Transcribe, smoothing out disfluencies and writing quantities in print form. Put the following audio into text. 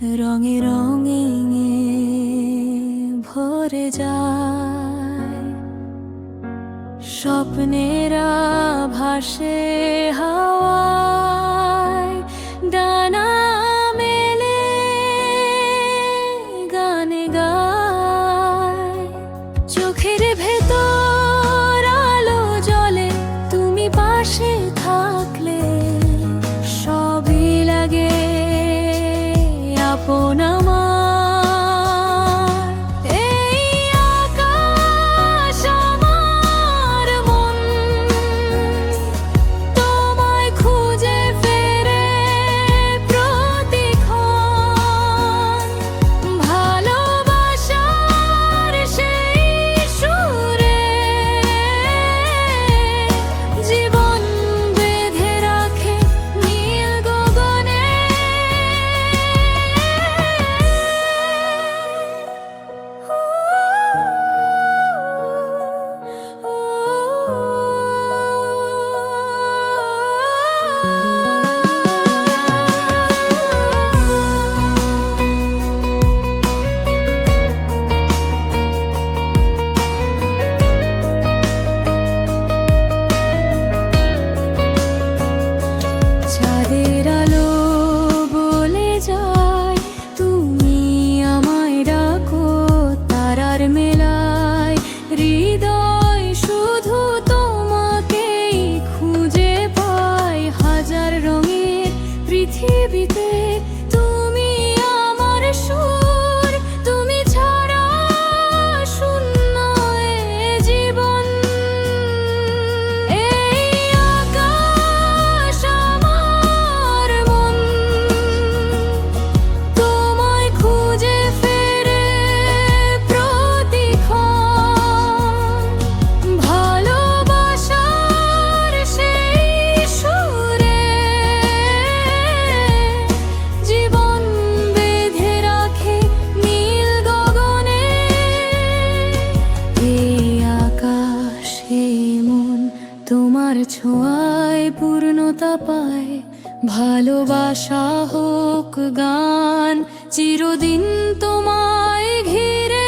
রঙে রঙে ভরে যায়, স্বপ্নেরা ভাসে হাওয়ায়, ডানা মেলে গানে গায়। চোখের ভেতর আলো জ্বলে তুমি পাশে থাকলে, সবই লাগে আপন আমার। এই আকাশ আমার মন তোমায় খুঁজে ফেরে প্রতিক্ষণ, ভালোবাসার সেই সুরে জীবন বেঁধে রাখে নীল গগনে। চাঁদের আলো বলে যায় তুমি আমায় ডাকো, তারার মেলায় হৃদয় শুধু তোমাকেই খুঁজে পায়। হাজার রঙের পৃথিবীতে তুমি আমার সুর, তুমি ছাড়া শূন্য এ জীবন। এই আকাশ আমার মন তোমায় খুঁজে ফেরে প্রতিক্ষণ, ভালোবাসার সেই সুরে জীবন বেঁধে রাখে নীল গগনে। এই আকাশ এই মন তোমার ছোঁয়ায় পূর্ণতা পায়, ভালোবাসা হোক গান চিরদিন তোমায় ঘিরে।